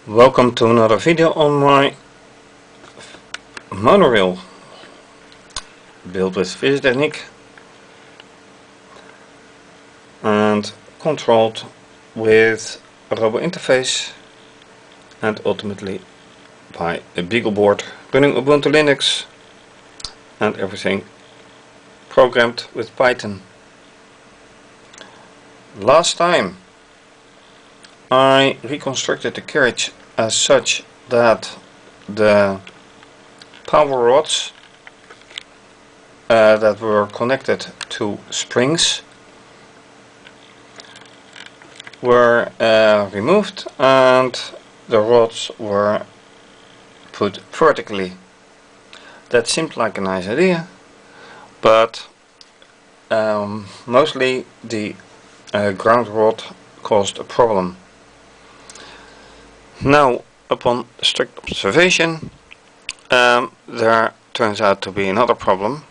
Welcome to another video on my monorail built with fischertechnik and controlled with a robo interface and ultimately by a BeagleBoard running Ubuntu Linux and everything programmed with Python. Last time I reconstructed the carriage as such that the power rods that were connected to springs were removed and the rods were put vertically. That seemed like a nice idea, but mostly the ground rod caused a problem. Now, upon strict observation, there turns out to be another problem.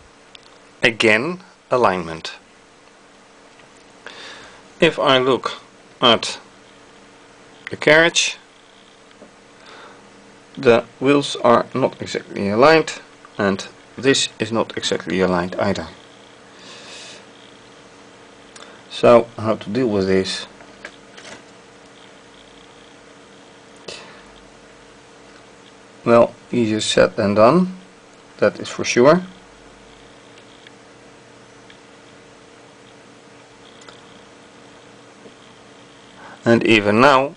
Again, alignment. If I look at the carriage, the wheels are not exactly aligned, and this is not exactly aligned either. So, how to deal with this? Well, easier said than done, that is for sure. And even now,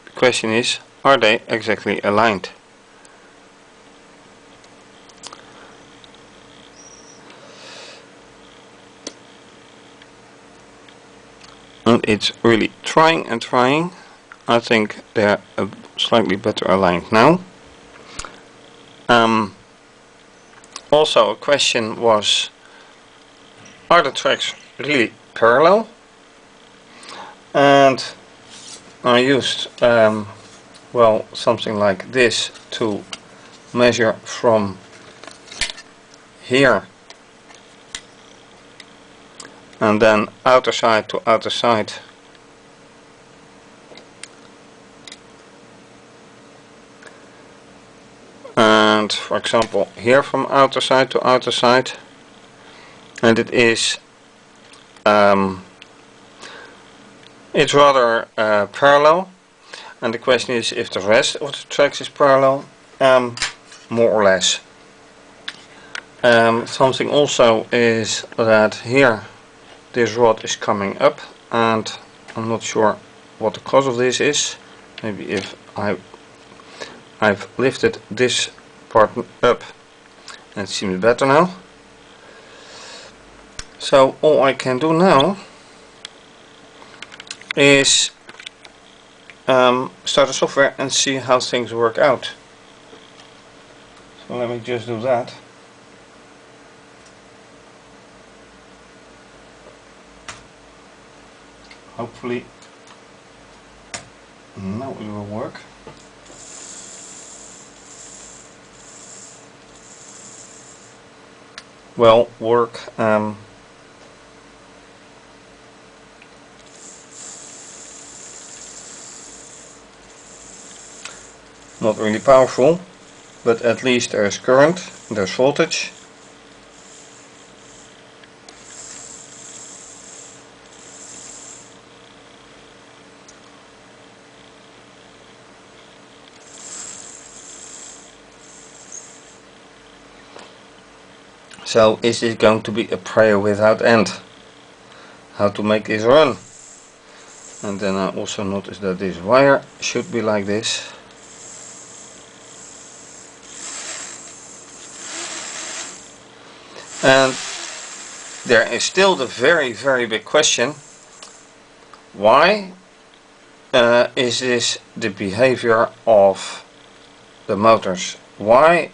the question is, are they exactly aligned? And it's really trying and trying. I think they're slightly better aligned now. Also a question was, are the tracks really parallel? And I used well, something like this to measure from here and then outer side to outer side. And for example here from outer side to outer side, and it is it's rather parallel, and the question is if the rest of the tracks is parallel, more or less. Something also is that here this rod is coming up, and I'm not sure what the cause of this is. Maybe if I've lifted this part up and it seems better now. So all I can do now is start the software and see how things work out. So let me just do that. Hopefully now it will work. Well, work. Not really powerful, but at least there is current, there's voltage. So is this going to be a prayer without end? How to make this run? And then I also noticed that this wire should be like this. And there is still the very big question, why is this the behavior of the motors? Why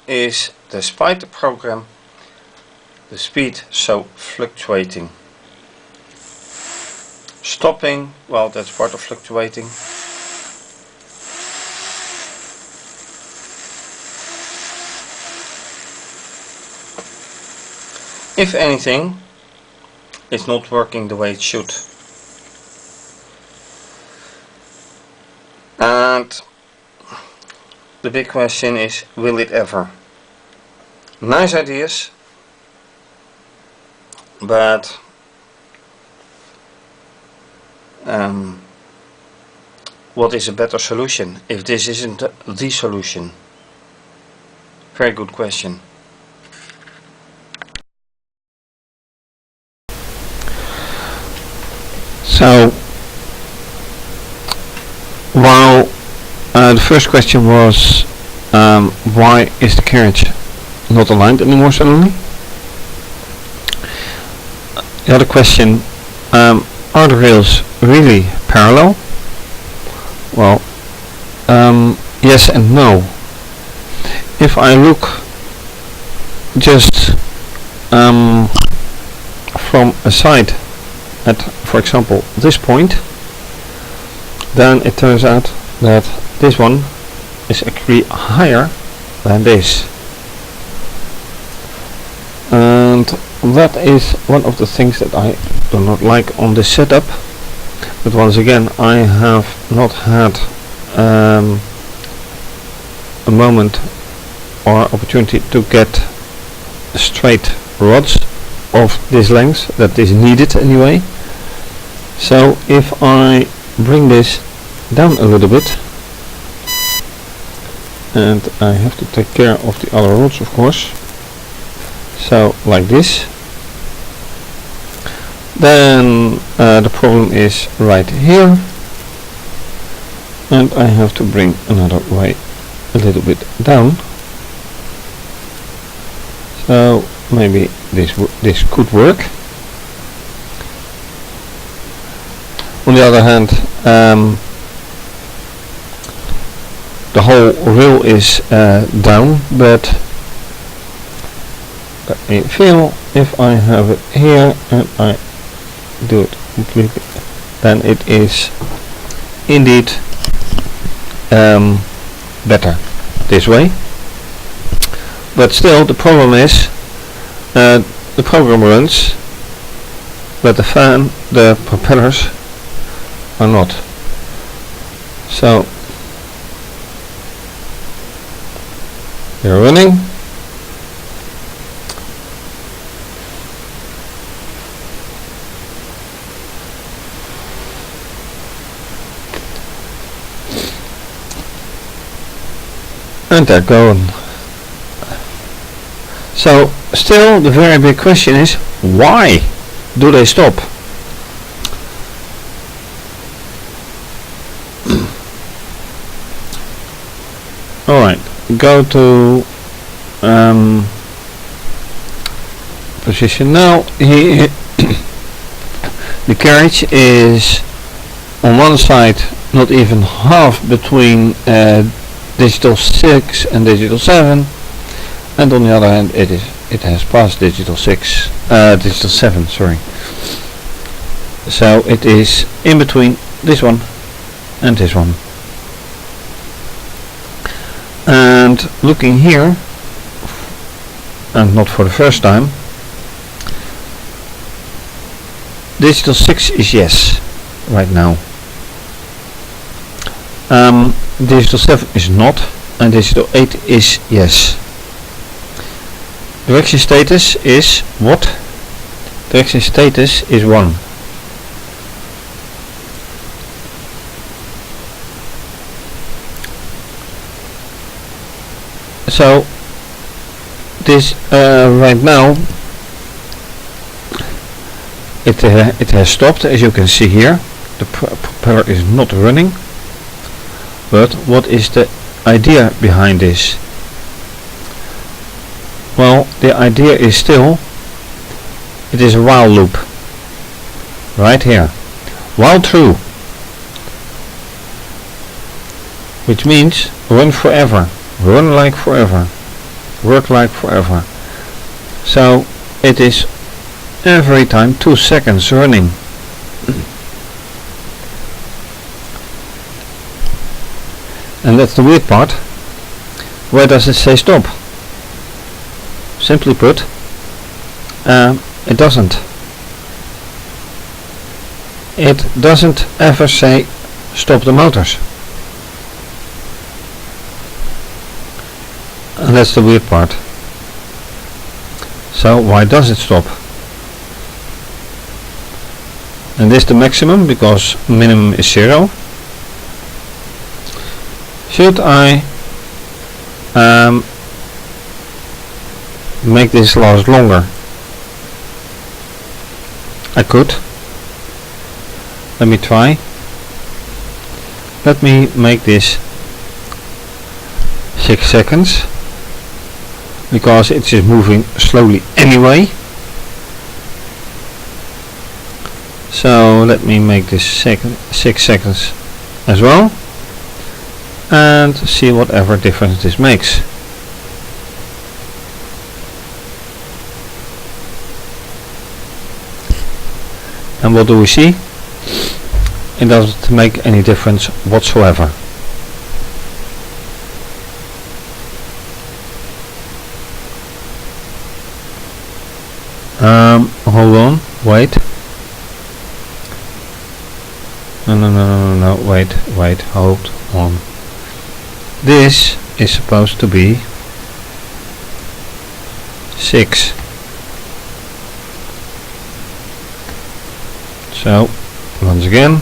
is, despite the program, the speed so fluctuating? Stopping, well, that's part of fluctuating. If anything, it's not working the way it should. and the big question is, will it ever? Nice ideas, but what is a better solution if this isn't the solution? Very good question. So, while the first question was why is the carriage not aligned anymore suddenly? The other question, are the rails really parallel? Well, yes and no. If I look just from a side at, for example, this point, then it turns out that this one is actually higher than this. And that is one of the things that I do not like on this setup. But once again, I have not had a moment or opportunity to get straight rods of this length that is needed anyway. So if I bring this down a little bit, and I have to take care of the other rods, of course, so like this, then the problem is right here, and I have to bring another way a little bit down. So maybe this could work. On the other hand, the whole rail is down, but let me feel if I have it here and I do it completely, then it is indeed better this way. But still, the problem is the program runs, but the propellers are not. So they're running. And they're going. So still the very big question is, why do they stop? Alright, go to position now. Here the carriage is on one side not even half between digital 6 and digital 7, and on the other hand it has passed digital 7, sorry. So it is in between this one and this one. And looking here, and not for the first time, digital 6 is yes right now. Digital 7 is not, and digital 8 is yes. Direction status is what? Direction status is 1. So this right now it has stopped, as you can see here. The propeller is not running. But what is the idea behind this? Well, the idea is still, it is a while loop right here, while true, which means run forever, run like forever, work like forever. So it is every time 2 seconds running. And that's the weird part. Where does it say stop? Simply put, it doesn't. It doesn't ever say stop the motors. And that's the weird part. So why does it stop? And this is the maximum because minimum is 0. Should I make this last longer? I could. Let me try. Let me make this 6 seconds because it is moving slowly anyway. So let me make this 6 seconds as well and see whatever difference this makes. And what do we see? It doesn't make any difference whatsoever. Hold on, wait. No, wait, hold on. This is supposed to be 6. So, once again.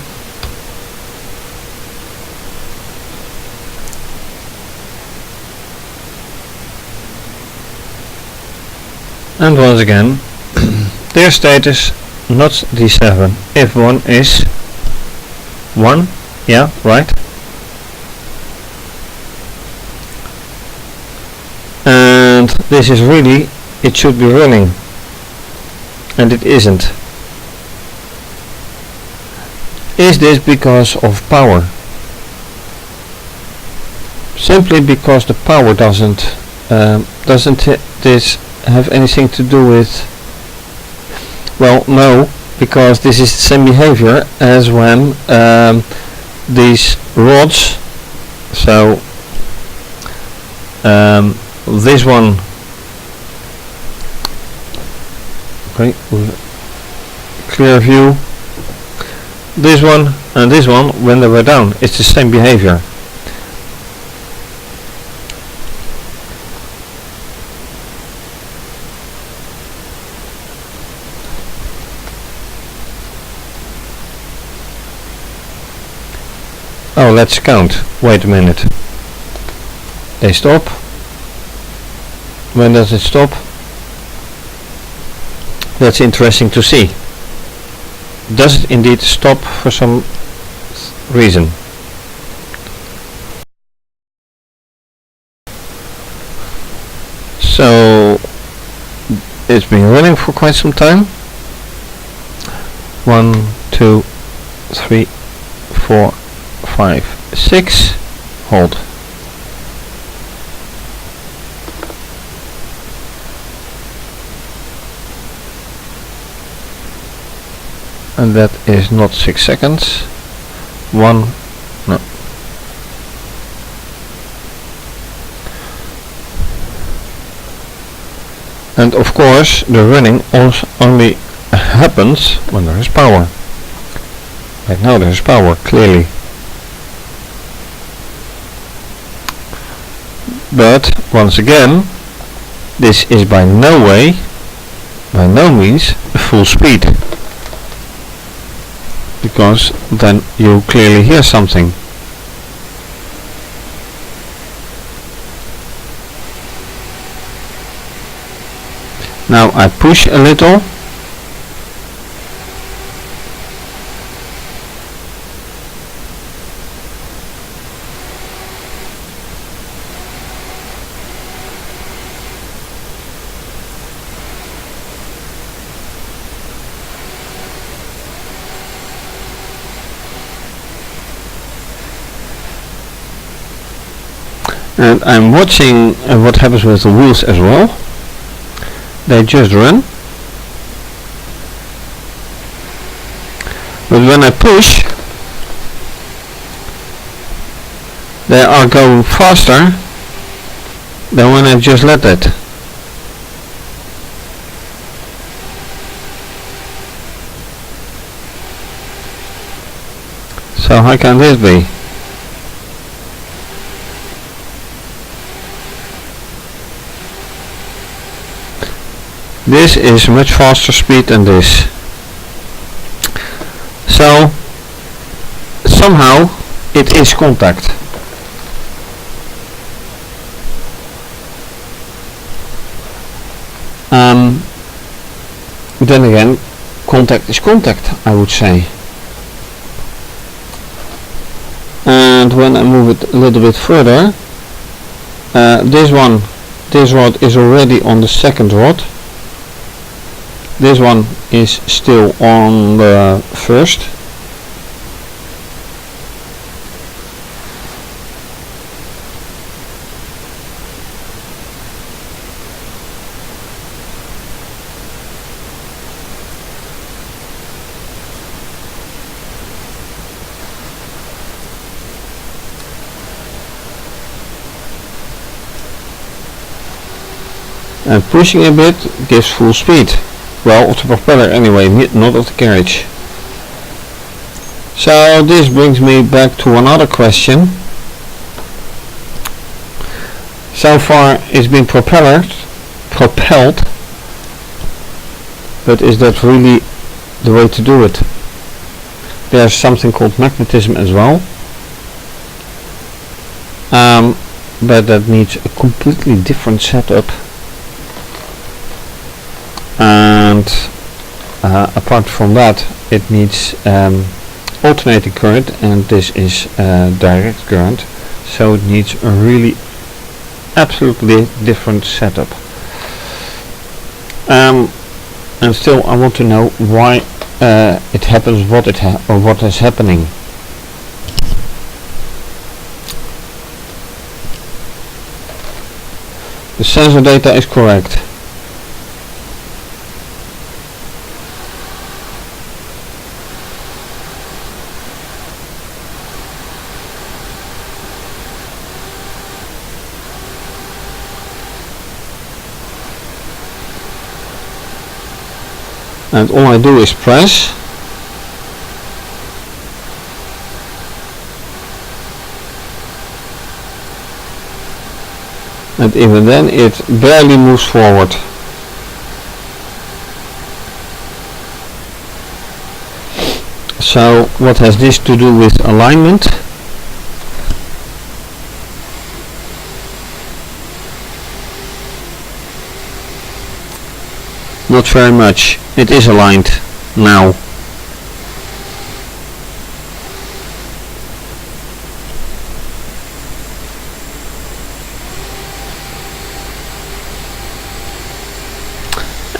And once again, their status not D7. If 1 is 1, yeah, right. And this is really, it should be running. And it isn't. Is this because of power? Simply because the power doesn't this have anything to do with, well, no, because this is the same behavior as when these rods, so this one, okay, clear view, this one and this one, when they were down, it's the same behavior. Oh, let's count. Wait a minute. They stop. When does it stop? That's interesting to see. Does it indeed stop for some reason? So it's been running for quite some time. 1, 2, 3, 4, 5, 6. Hold. And that is not 6 seconds. 1, no. And of course the running only happens when there is power. Right now there is power, clearly. But once again, this is by no means full speed, because then you clearly hear something. Now I push a little. And I'm watching what happens with the wheels as well. They just run. But when I push, they are going faster than when I just let it. So how can this be? This is much faster speed than this. So somehow it is contact. Then again, contact is contact, I would say. And when I move it a little bit further, this rod is already on the second rod. This one is still on the first. And pushing a bit gives full speed. Well, of the propeller anyway, not of the carriage. So this brings me back to another question. So far it's been propelled, but is that really the way to do it? There's something called magnetism as well, but that needs a completely different setup. And apart from that, it needs alternating current, and this is direct current, so it needs a really absolutely different setup. And still I want to know why it happens, what is happening. The sensor data is correct. And all I do is press, and even then it barely moves forward. So what has this to do with alignment? Not very much. It is aligned now.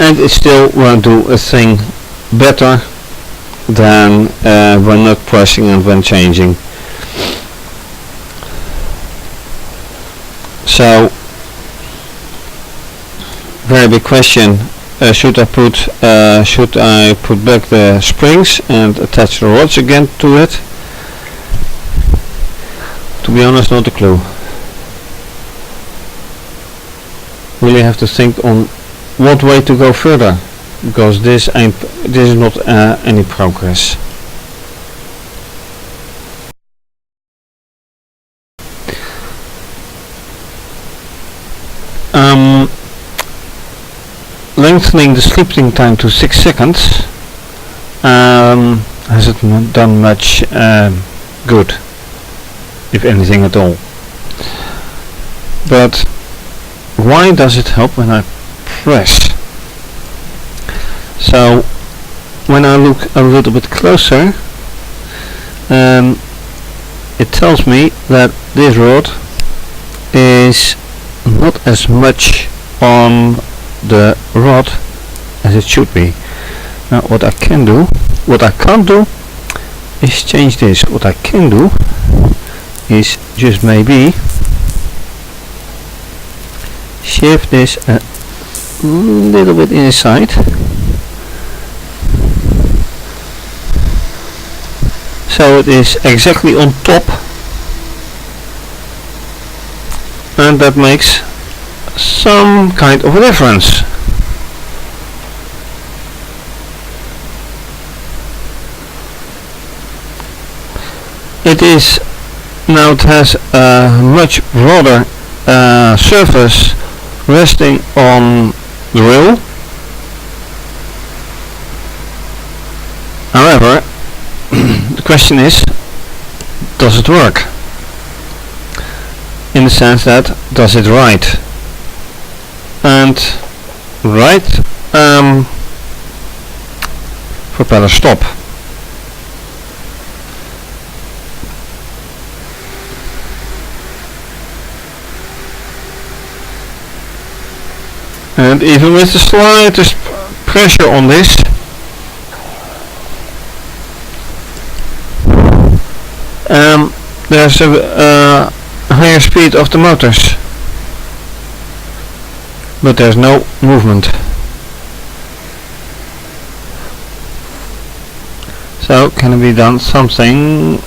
And it still won't do a thing better than when not pressing and when changing. So, very big question. Should I put back the springs and attach the rods again to it? To be honest, not a clue. Really have to think on what way to go further, because this is not any progress. Lengthening the sleeping time to 6 seconds hasn't done much good, if anything at all. But why does it help when I press? So when I look a little bit closer, it tells me that this rod is not as much on the rod as it should be. Now what I can't do is change this. What I can do is just maybe shift this a little bit inside, so it is exactly on top, and that makes some kind of a difference. It is now, it has a much broader surface resting on the rail, However, the question is, does it work? In the sense that, does it write? And write propeller stop. And even with the slightest pressure on this, there's a higher speed of the motors, but there's no movement. So can it be done something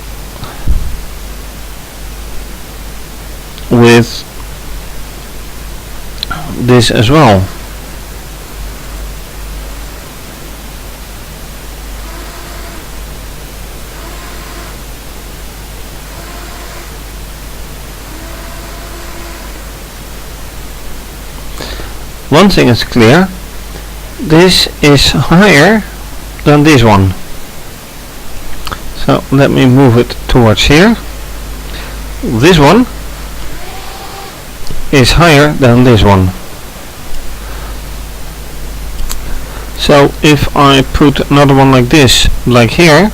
with this as well? One thing is clear, this is higher than this one. So let me move it towards here. This one is higher than this one. So if I put another one like this, like here,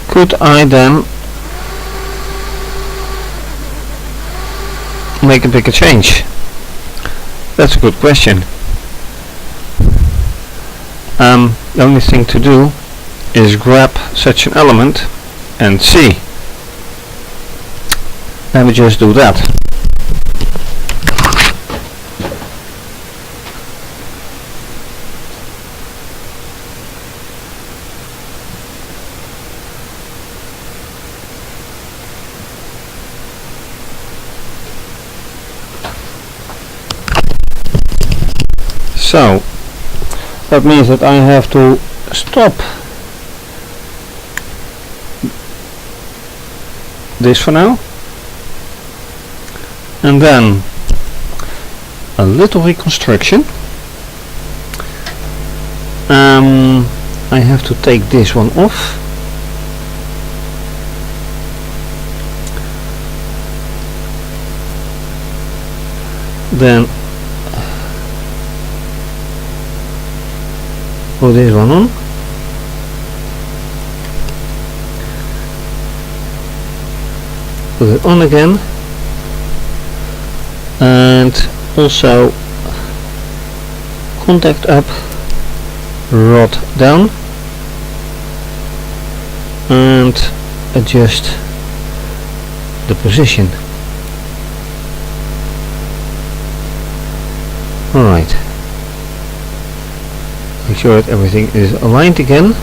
could I then make a bigger change? That's a good question. The only thing to do is grab such an element and see. Let me just do that. So that means that I have to stop this for now, and then a little reconstruction. I have to take this one off. Then put this one on. Put it on again. And also contact up, rod down, and adjust the position. Alright. Make sure that everything is aligned again,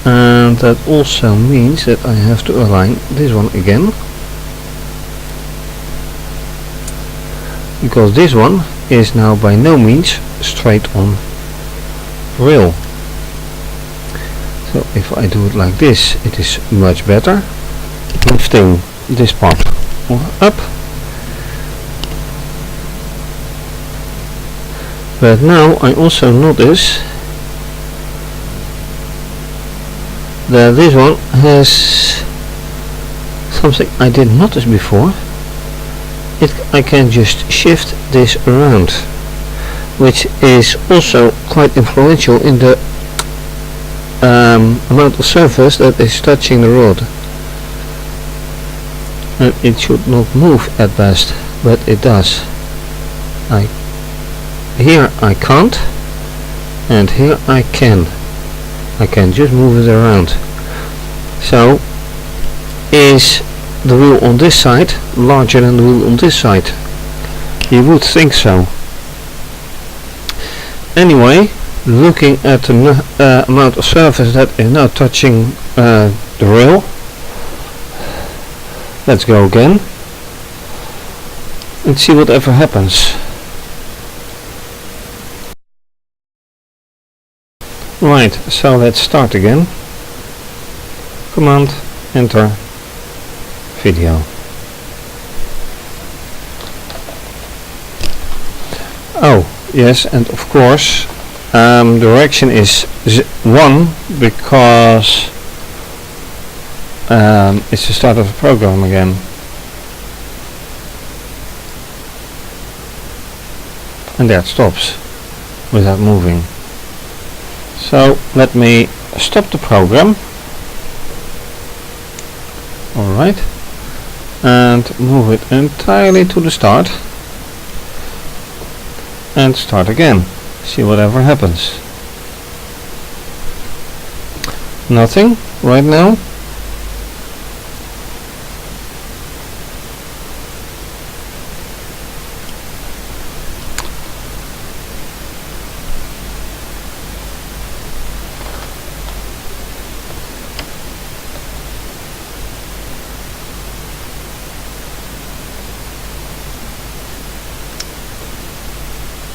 and that also means that I have to align this one again, because this one is now by no means straight on rail. So if I do it like this, it is much better. Lifting this part up. But now I also notice that this one has something I didn't notice before. I can just shift this around, which is also quite influential in the amount of surface that is touching the rod. And it should not move at best, but it does. Here I can't, and here I can. I can just move it around. So, is the wheel on this side larger than the wheel on this side? You would think so. Anyway, looking at the amount of surface that is now touching the rail, let's go again and see whatever happens. Right, so let's start again. Command, enter, video. Oh, yes, and of course Direction is 1 because it's the start of the program again. And there it stops without moving. So let me stop the program. Alright. And move it entirely to the start. And start again. See whatever happens. Nothing right now.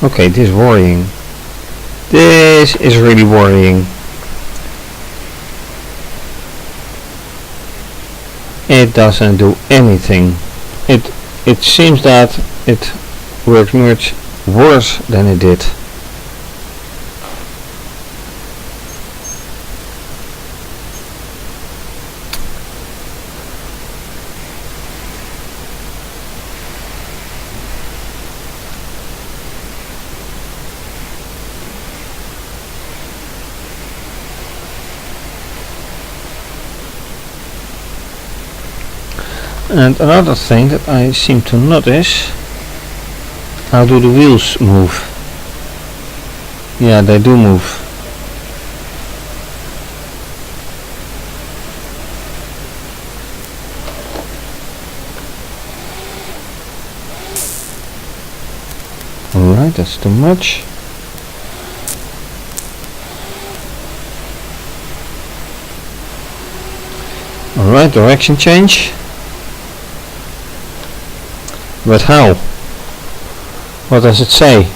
Okay, this is worrying. This is really worrying. It doesn't do anything. It seems that it works much worse than it did. And another thing that I seem to notice, how do the wheels move? Yeah, they do move. Alright, that's too much. Alright, direction change. But how? What does it say?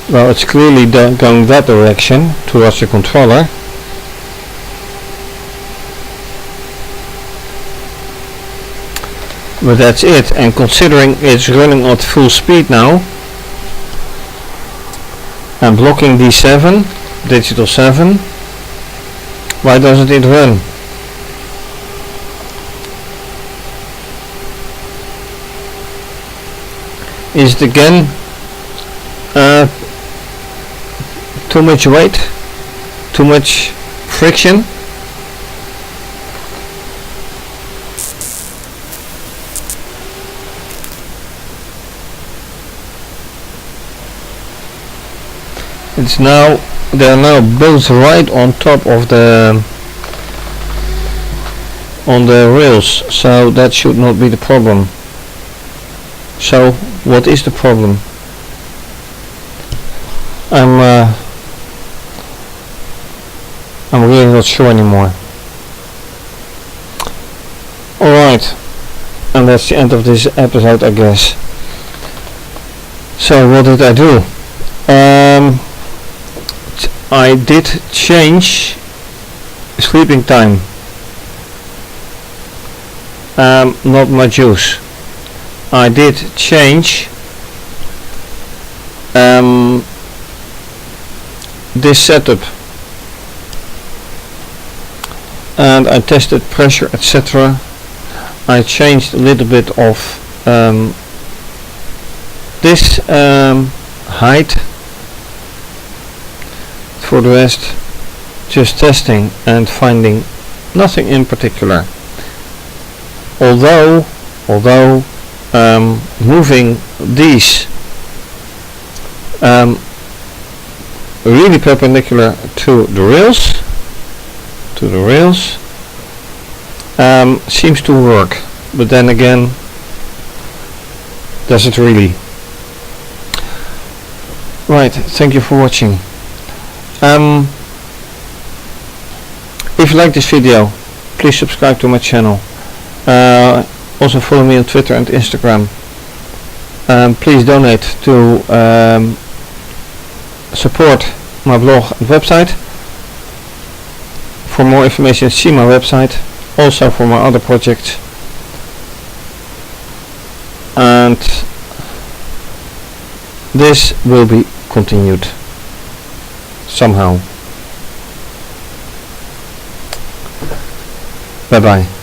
Well, it's clearly going that direction towards the controller. But that's it, and considering it's running at full speed now and blocking D7, digital 7, why doesn't it run? Is it again too much weight? Too much friction? It's now, they are now both right on top of the rails, so that should not be the problem. So what is the problem? I'm really not sure anymore. Alright, and that's the end of this episode, I guess. So what did I do? I did change sleeping time. Not much use. I did change this setup, and I tested pressure, etc. I changed a little bit of this height. For the rest, just testing and finding nothing in particular. Although moving these really perpendicular to the rails seems to work, but then again, does it really? Right, thank you for watching. If you like this video, please subscribe to my channel. Also follow me on Twitter and Instagram. Please donate to support my blog and website. For more information, see my website. Also for my other projects. and this will be continued somehow. Bye bye.